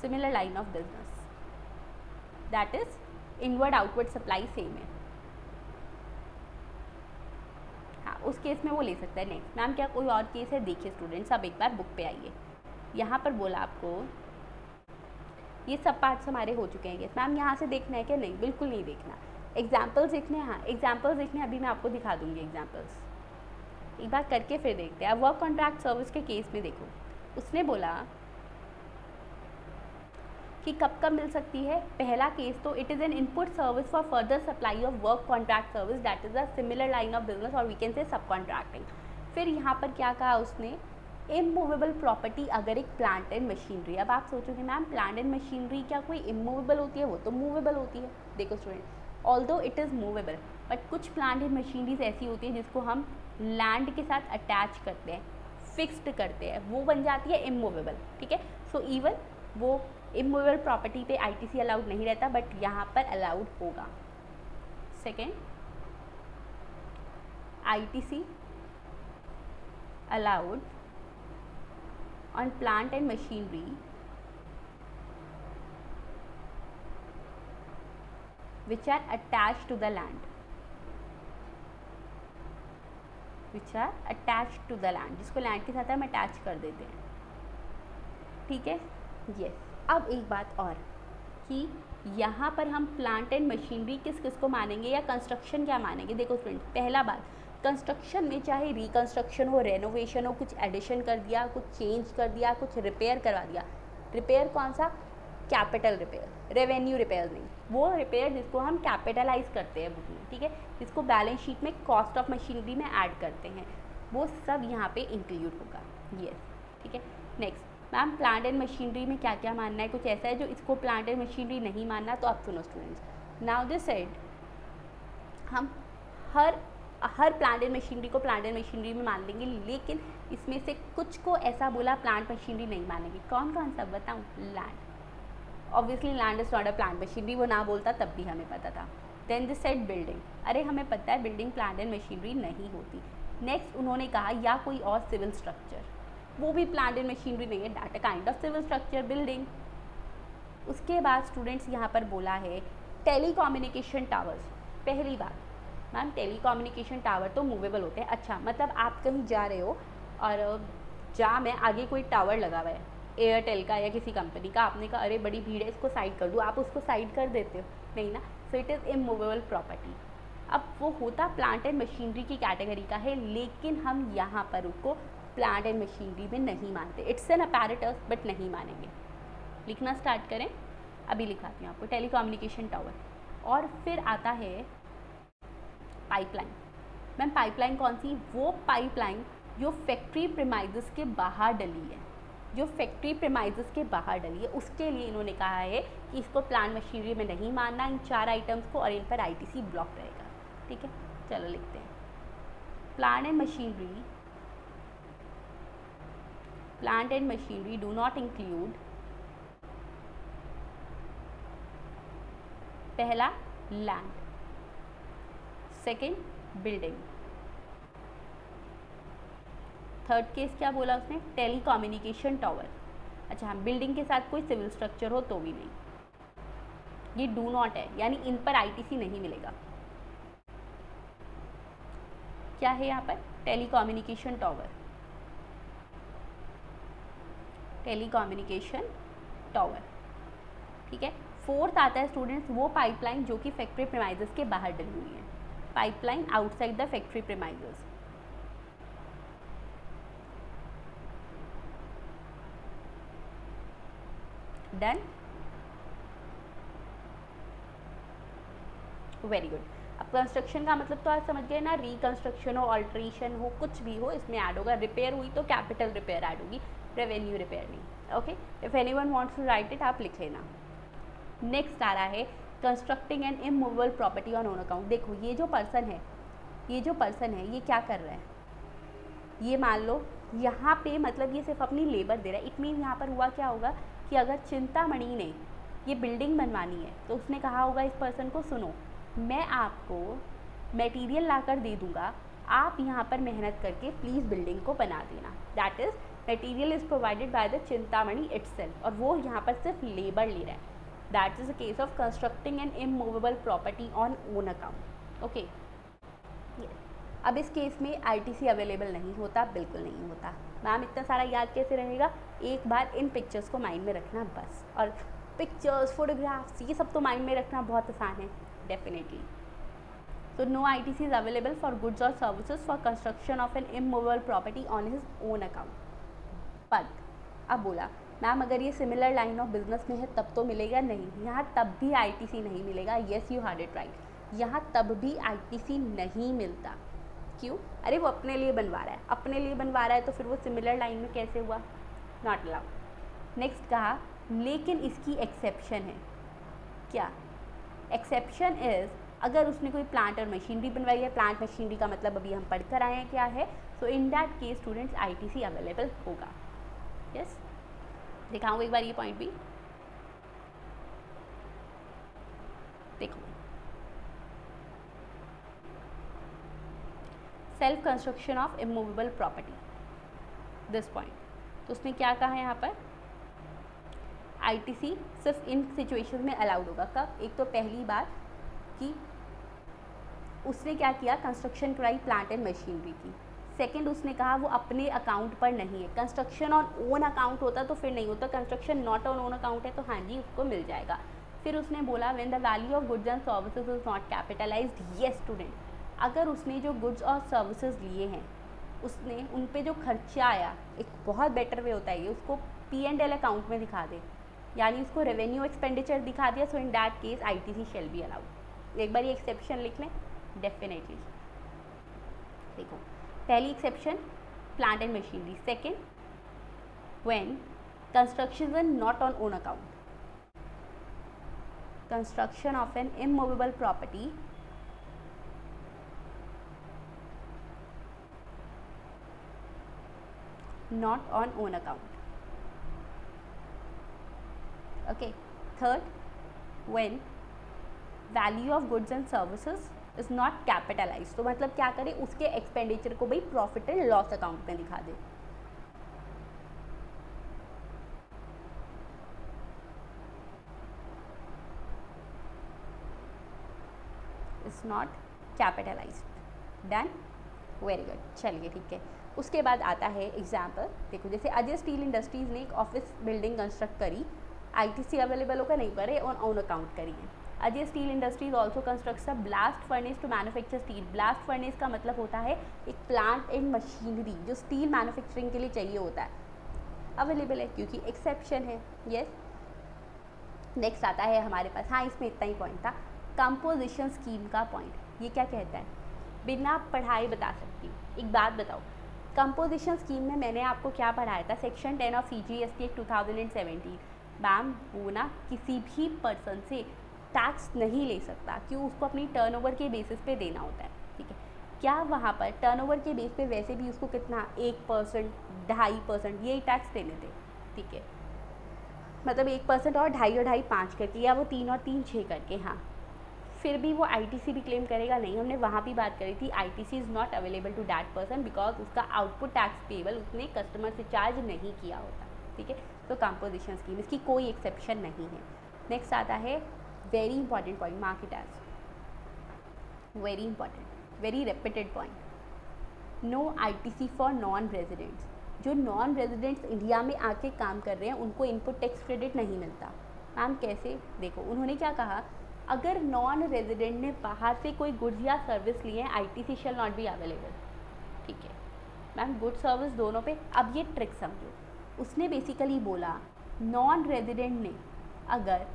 similar line of business, that is inward outward supply same है। हाँ, उस केस में वो ले सकता है। नेक्स्ट मैम क्या कोई और केस है? देखिए स्टूडेंट्स, अब एक बार बुक पे आइए, यहाँ पर बोला आपको ये सब पार्ट्स हमारे हो चुके हैं। मैम यहाँ से देखना है क्या? नहीं, बिल्कुल नहीं देखना। एग्जाम्पल्स देखने, हाँ एग्जाम्पल्स देखने, अभी मैं आपको दिखा दूंगी एग्जाम्पल्स, एक बार करके फिर देखते हैं। अब वर्क कॉन्ट्रैक्ट सर्विस के केस में देखो, उसने बोला कि कब कब मिल सकती है। पहला केस तो it is an input service for further supply of work contract service that is a similar line of business और वी कैन से सब कॉन्ट्रैक्टिंग। फिर यहाँ पर क्या कहा उसने, इमूवेबल प्रॉपर्टी अगर एक प्लांट एंड मशीनरी। अब आप सोचोगे मैम प्लांट एंड मशीनरी क्या कोई इमूवेबल होती है? वो तो मूवेबल होती है। देखो student, although it is movable but कुछ प्लांट एंड मशीनरीज ऐसी होती है जिसको हम लैंड के साथ अटैच करते हैं, फिक्स्ड करते हैं वो बन जाती है इमूवेबल, ठीक है। सो इवन वो इमूवेबल प्रॉपर्टी पे आईटीसी अलाउड नहीं रहता, बट यहाँ पर अलाउड होगा। Second, ITC allowed on plant and machinery which are attached to the land, which are attached to the land, जिसको लैंड के साथ हम अटैच कर देते हैं, ठीक है। यस, अब एक बात और कि यहाँ पर हम प्लांट एंड मशीनरी किस किस को मानेंगे या कंस्ट्रक्शन क्या मानेंगे। देखो फ्रेंड्स, पहला बात, कंस्ट्रक्शन में चाहे रिकंस्ट्रक्शन हो, रेनोवेशन हो, कुछ एडिशन कर दिया, कुछ चेंज कर दिया, कुछ रिपेयर करवा दिया। रिपेयर कौन सा? कैपिटल रिपेयर, रेवेन्यू रिपेयर नहीं, वो रिपेयर जिसको हम कैपिटलाइज करते हैं बुक में, ठीक है, जिसको बैलेंस शीट में कॉस्ट ऑफ मशीनरी में ऐड करते हैं, वो सब यहाँ पे इंक्लूड होगा। यस, ठीक है। Next, ma'am plant and machinery में क्या क्या मानना है? कुछ ऐसा है जो इसको प्लांट एंड मशीनरी नहीं मानना? तो अब सुनो स्टूडेंट्स, नाउ दिस सेड हम हर प्लांट एंड मशीनरी को प्लांट एंड मशीनरी में मान लेंगे, लेकिन इसमें से कुछ को ऐसा बोला प्लांट मशीनरी नहीं मानेंगे। कौन कौन सा बताऊँ? Land, obviously land is not a plant machinery, वो ना बोलता तब भी हमें पता था। देन दिस सेड बिल्डिंग, अरे हमें पता है बिल्डिंग प्लांट एंड मशीनरी नहीं होती। नेक्स्ट उन्होंने कहा या कोई और सिविल स्ट्रक्चर, वो भी प्लांट एंड मशीनरी नहीं है, that a kind of civil structure, building. उसके बाद स्टूडेंट्स यहाँ पर बोला है टेलीकम्युनिकेशन टावर्स। पहली बात मैम, टेलीकम्युनिकेशन टावर तो मूवेबल होते हैं। अच्छा, मतलब आप कहीं जा रहे हो और जहाँ में आगे कोई टावर लगा हुआ है एयरटेल का या किसी कंपनी का, आपने कहा अरे बड़ी भीड़ है इसको साइड कर दूँ, आप उसको साइड कर देते हो? नहीं ना, so it is immovable property. अब वो होता प्लांट एंड मशीनरी की कैटेगरी का है, लेकिन हम यहाँ पर उसको प्लांट एंड मशीनरी में नहीं मानते। इट्स एन अपैरेटस बट नहीं मानेंगे। लिखना स्टार्ट करें, अभी लिखाती हूँ आपको, टेलीकम्युनिकेशन टावर। और फिर आता है पाइपलाइन। मैम पाइपलाइन कौन सी? वो पाइपलाइन जो फैक्ट्री प्रीमाइजेस के बाहर डली है, जो फैक्ट्री प्रीमाइजेस के बाहर डली है, उसके लिए इन्होंने कहा है कि इसको प्लांट मशीनरी में नहीं मानना, इन 4 आइटम्स को, और इन पर आईटीसी ब्लॉक रहेगा, ठीक है। चलो लिखते हैं, plant and machinery do not include, पहला land, second building, third case क्या बोला उसने? Telecommunication tower. अच्छा हाँ, बिल्डिंग के साथ कोई सिविल स्ट्रक्चर हो तो भी नहीं, ये डू नॉट है, यानी इन पर आईटीसी नहीं मिलेगा। क्या है यहाँ पर? टेलीकम्युनिकेशन टावर, टेलीकम्युनिकेशन टावर, ठीक है। फोर्थ आता है स्टूडेंट्स वो पाइपलाइन जो कि फैक्ट्री प्रीमाइजेस के बाहर डली हुई है, pipeline outside the factory premises. Done, very good. अब कंस्ट्रक्शन का मतलब तो आज समझ गए ना, रिकंस्ट्रक्शन हो, ऑल्ट्रेशन हो, कुछ भी हो इसमें ऐड होगा। रिपेयर हुई तो कैपिटल रिपेयर ऐड होगी, रेवेन्यू रिपेयर नहीं। Okay, if anyone wants to write it आप लिख लेना। नेक्स्ट आ रहा है constructing an immovable property on own account. देखो ये जो पर्सन है ये क्या कर रहा है, ये मान लो यहाँ पे मतलब ये सिर्फ अपनी लेबर दे रहा है। इट मीन यहाँ पर हुआ क्या होगा कि अगर चिंतामणि ने ये बिल्डिंग बनवानी है तो उसने कहा होगा इस पर्सन को, सुनो मैं आपको मटेरियल ला कर दे दूँगा, आप यहाँ पर मेहनत करके प्लीज़ बिल्डिंग को बना देना। That is material is provided by the Chintamani itself, और वो यहाँ पर सिर्फ लेबर ले रहा है। That is a case of constructing an immovable property on own account. Okay, अब इस केस में आईटीसी अवेलेबल नहीं होता, बिल्कुल नहीं होता। मैम इतना सारा याद कैसे रहेगा? एक बार इन पिक्चर्स को माइंड में रखना बस, और पिक्चर्स, फोटोग्राफ्स, ये सब तो माइंड में रखना बहुत आसान है definitely. So no ITC is available for goods or services for construction of an immovable property on his own account. But अब बोला मैम अगर ये सिमिलर लाइन ऑफ बिजनेस में है तब तो मिलेगा नहीं, यहाँ तब भी ITC नहीं मिलेगा। Yes you heard it right, यहाँ तब भी ITC नहीं मिलता। क्यों? अरे वो अपने लिए बनवा रहा है, अपने लिए बनवा रहा है तो फिर वो सिमिलर लाइन में कैसे हुआ? Not allowed. नेक्स्ट कहा लेकिन इसकी एक्सेप्शन है। क्या एक्सेप्शन इज़ अगर उसने कोई प्लांट और मशीनरी बनवाई है। प्लांट मशीनरी का मतलब अभी हम पढ़ कर आए हैं क्या है। So in that case students ITC available होगा। यस, दिखाऊँ एक बार ये पॉइंट भी, देखो self construction of immovable property, this point. तो उसने क्या कहा है यहाँ पर, ITC सिर्फ इन सिचुएशन में अलाउड होगा। कब? एक तो पहली बात कि उसने क्या किया, कंस्ट्रक्शन कराई प्लांट एंड मशीनरी की। सेकंड, उसने कहा वो अपने अकाउंट पर नहीं है। कंस्ट्रक्शन ऑन ओन अकाउंट होता तो फिर नहीं होता, construction not on own account है तो हाँ जी उसको मिल जाएगा। फिर उसने बोला when the value of goods and services is not capitalised. Yes student, अगर उसने जो गुड्स और सर्विसेज लिए हैं उसने उन पे जो खर्चा आया, एक बहुत बेटर वे होता है ये, उसको P&L अकाउंट में दिखा दे, यानी उसको रेवेन्यू एक्सपेंडिचर दिखा दिया, so in that case ITC shall be allowed. एक बार ये एक्सेप्शन लिख लें, डेफिनेटली। देखो पहली exception plant and machinery, second when construction is not on own account, construction of an immovable property not on own account. Okay, third, when value of goods and services is not capitalized, तो मतलब क्या करे, उसके expenditure को भाई profit and loss account में दिखा दे। Is not capitalised. Done, very good. चलिए ठीक है, उसके बाद आता है एग्जाम्पल। देखो जैसे अजय स्टील इंडस्ट्रीज़ ने एक ऑफिस बिल्डिंग कंस्ट्रक्ट करी, ITC अवेलेबल होगा नहीं, करे ऑन अकाउंट करी है। Ajay steel industries also constructs a blast furnace to manufacture steel. Blast furnace का मतलब होता है एक प्लांट एंड मशीनरी जो स्टील मैन्युफैक्चरिंग के लिए चाहिए होता है, अवेलेबल है क्योंकि एक्सेप्शन है। यस, नेक्स्ट आता है हमारे पास, हाँ इसमें इतना ही पॉइंट था, कंपोजिशन स्कीम का पॉइंट। ये क्या कहता है, बिना पढ़ाई बता सकती हूँ। एक बात बताओ, कंपोजिशन स्कीम में मैंने आपको क्या पढ़ाया था, section 10 of CGST act 2017। Ma'am वो ना किसी भी पर्सन से टैक्स नहीं ले सकता, क्यों, उसको अपनी टर्नओवर के बेसिस पे देना होता है। ठीक है, क्या वहाँ पर टर्नओवर के बेस पे वैसे भी उसको कितना 1%, 2.5% यही टैक्स देने थे। ठीक है, मतलब 1% और 2.5 और 2.5 5 करके, या वो 3 और 3 6 करके, हाँ फिर भी वो ITC भी क्लेम करेगा नहीं। हमने वहाँ भी बात करी थी, ITC is not available to that person because उसका आउटपुट टैक्स पेबल उसने कस्टमर से चार्ज नहीं किया होता। ठीक है, तो कंपोजिशन स्कीम, इसकी कोई एक्सेप्शन नहीं है। नेक्स्ट आता है very important point, mark it as very important, very repeated point, no ITC for non residents. जो नॉन रेजिडेंट्स इंडिया में आके काम कर रहे हैं उनको इनपुट टैक्स क्रेडिट नहीं मिलता। मैम कैसे, देखो उन्होंने क्या कहा, अगर नॉन रेजिडेंट ने बाहर से कोई गुड्स या सर्विस लिए हैं ITC shall not be available. ठीक है मैम, गुड सर्विस दोनों पे। अब ये ट्रिक समझो, उसने बेसिकली बोला नॉन रेजिडेंट ने अगर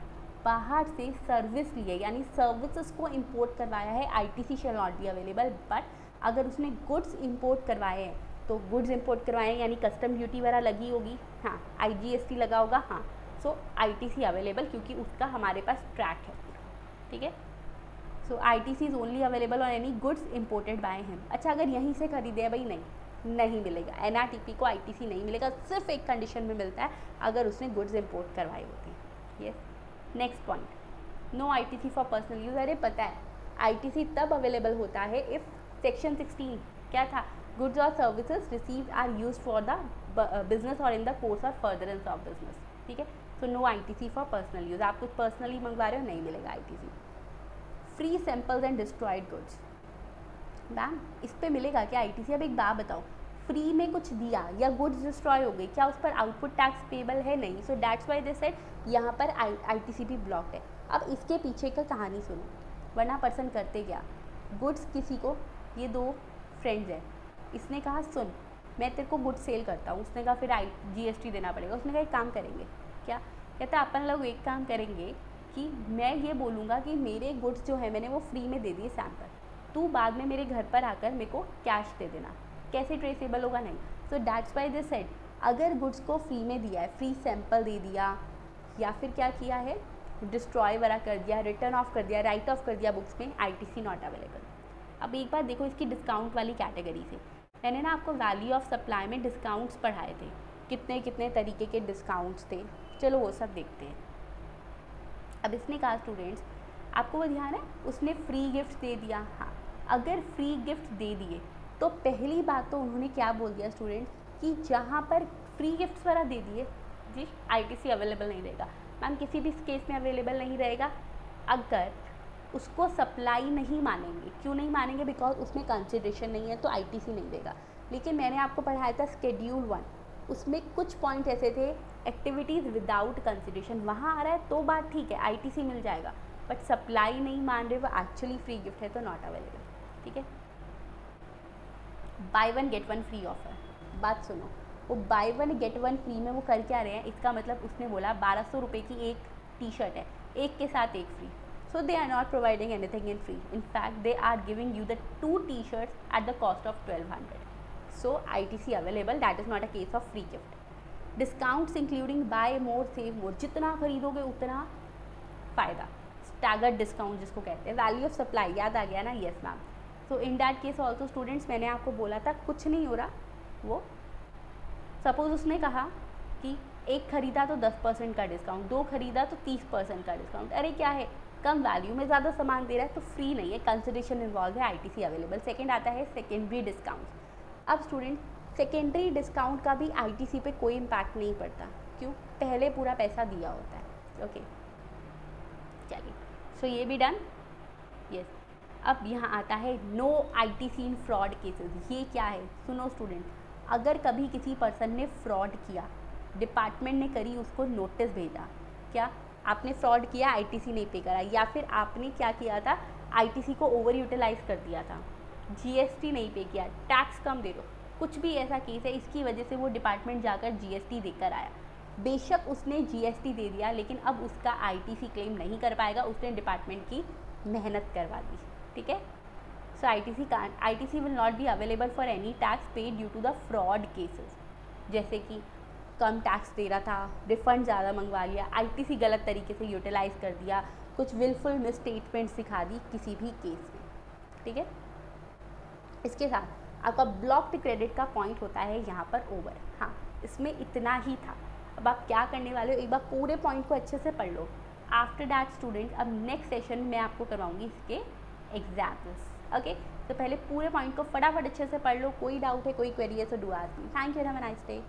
बाहर से सर्विस लिए यानी सर्विसेज को इंपोर्ट करवाया है ITC shall not be available, but अगर उसने गुड्स इंपोर्ट करवाए हैं तो गुड्स इंपोर्ट करवाए हैं यानी कस्टम ड्यूटी वगैरह लगी होगी, हाँ IGST लगा होगा, हाँ सो ITC अवेलेबल क्योंकि उसका हमारे पास ट्रैक है। ठीक है, सो ITC is only available on any goods imported by him. अच्छा अगर यहीं से खरीदे हैं भाई, नहीं मिलेगा, NRTP को ITC नहीं मिलेगा, सिर्फ एक कंडीशन में मिलता है अगर उसने गुड्स इंपोर्ट करवाए होते हैं। Yes, next point, no ITC for personal use. अरे पता है ITC तब अवेलेबल होता है इफ़ सेक्शन 16 क्या था, गुड्स और services received are used for the business और in the course of furtherance of business. ठीक है, तो no ITC for personal use, आप कुछ पर्सनली मंगवा रहे हो नहीं मिलेगा ITC। Free samples and destroyed goods, ma'am इस पे मिलेगा क्या ITC? अब एक बात बताओ, फ्री में कुछ दिया या गुड्स डिस्ट्रॉय हो गई, क्या उस पर आउटपुट टैक्स पेबल है? नहीं। So that's why they said यहाँ पर ITC भी ब्लॉक्ड है। अब इसके पीछे का कहानी सुनो, वरना पर्सन करते क्या, गुड्स किसी को, ये दो फ्रेंड्स हैं, इसने कहा सुन मैं तेरे को गुड्स सेल करता हूँ, उसने कहा फिर GST देना पड़ेगा। उसने कहा एक काम करेंगे, क्या कहता अपन लोग एक काम करेंगे कि मैं ये बोलूँगा कि मेरे गुड्स जो है मैंने वो फ्री में दे दिए सैम्पल, तू बाद में मेरे घर पर आकर मेरे को कैश दे देना। कैसे ट्रेसेबल होगा? नहीं। So that's why they said अगर गुड्स को फ्री में दिया है, फ्री सैम्पल दे दिया या फिर क्या किया है डिस्ट्रॉय वगैरह कर दिया, रिटर्न ऑफ कर दिया, राइट ऑफ कर दिया बुक्स में, ITC नॉट अवेलेबल। अब एक बार देखो इसकी डिस्काउंट वाली कैटेगरी से, मैंने ना आपको वैल्यू ऑफ सप्लाई में डिस्काउंट्स पढ़ाए थे, कितने कितने तरीके के डिस्काउंट्स थे, चलो वो सब देखते हैं। अब इसने कहा स्टूडेंट्स, आपको वो ध्यान है, उसने फ्री गिफ्ट दे दिया। हाँ, अगर फ्री गिफ्ट दे दिए तो पहली बात तो उन्होंने क्या बोल दिया स्टूडेंट्स कि जहाँ पर फ्री गिफ्ट्स वाला दे दिए जी आईटीसी अवेलेबल नहीं रहेगा। मैम किसी भी केस में अवेलेबल नहीं रहेगा अगर उसको सप्लाई नहीं मानेंगे। क्यों नहीं मानेंगे? बिकॉज उसमें कंसिडरेशन नहीं है तो आईटीसी नहीं देगा। लेकिन मैंने आपको पढ़ाया था शेड्यूल 1, उसमें कुछ पॉइंट ऐसे थे एक्टिविटीज़ विदाउट कंसिडरेशन, वहाँ आ रहा है तो बात ठीक है, आईटीसी मिल जाएगा। बट सप्लाई नहीं मान रहे, वो एक्चुअली फ्री गिफ्ट है तो नॉट अवेलेबल। ठीक है, बाय 1 गेट 1 फ्री ऑफर, बात सुनो, वो बाय 1 गेट 1 फ्री में वो कर क्या रहे हैं? इसका मतलब उसने बोला 1200 रुपये की एक टी शर्ट है, एक के साथ एक free. So they are not providing anything in free. In fact, they are giving you the 2 t-shirts at the cost of 1200. So ITC available. That is not a case of free gift. Discounts including buy more save more. जितना खरीदोगे उतना फ़ायदा. Staggered discount जिसको कहते हैं. Value of supply याद आ गया ना? Yes ma'am. So in that case also students, मैंने आपको बोला था कुछ नहीं हो रहा. वो सपोज उसने कहा कि एक खरीदा तो 10% का डिस्काउंट, 2 खरीदा तो 30% का डिस्काउंट। अरे क्या है, कम वैल्यू में ज़्यादा सामान दे रहा है तो फ्री नहीं है, कंसिडरेशन इन्वॉल्व है, आईटीसी अवेलेबल। सेकंड आता है सेकेंडरी डिस्काउंट। अब स्टूडेंट सेकेंडरी डिस्काउंट का भी आईटीसी पे कोई इम्पैक्ट नहीं पड़ता। क्यों? पहले पूरा पैसा दिया होता है। ओके चलिए, सो ये भी डन। यस, अब यहाँ आता है no ITC in fraud cases. ये क्या है? सुनो स्टूडेंट, अगर कभी किसी पर्सन ने फ्रॉड किया, डिपार्टमेंट ने करी उसको नोटिस भेजा, क्या आपने फ्रॉड किया, आईटीसी नहीं पे करा, या फिर आपने क्या किया था, आईटीसी को ओवर यूटिलाइज कर दिया था, जीएसटी नहीं पे किया, टैक्स कम दे दो, कुछ भी ऐसा केस है, इसकी वजह से वो डिपार्टमेंट जाकर जीएसटी देकर आया। बेशक उसने जीएसटी दे दिया लेकिन अब उसका आईटीसी क्लेम नहीं कर पाएगा, उसने डिपार्टमेंट की मेहनत करवा दी। ठीक है, so ITC will not be available for any tax paid due to the fraud cases. जैसे कि कम टैक्स दे रहा था, रिफंड ज़्यादा मंगवा लिया, आईटीसी गलत तरीके से यूटिलाइज कर दिया, कुछ विलफुल मिसस्टेटमेंट्स दिखा दी किसी भी केस में। ठीक है, इसके साथ आपका ब्लॉक्ड क्रेडिट का पॉइंट होता है यहाँ पर ओवर। हाँ, इसमें इतना ही था। अब आप क्या करने वाले हो, एक बार पूरे पॉइंट को अच्छे से पढ़ लो। आफ्टर दैट स्टूडेंट, अब नेक्स्ट सेशन में आपको करवाऊंगी इसके एग्जाम्पल्स। ओके, तो पहले पूरे पॉइंट को फटाफट अच्छे से पढ़ लो। कोई डाउट है, कोई क्वेरी है तो do ask me. Thank you, have a nice day.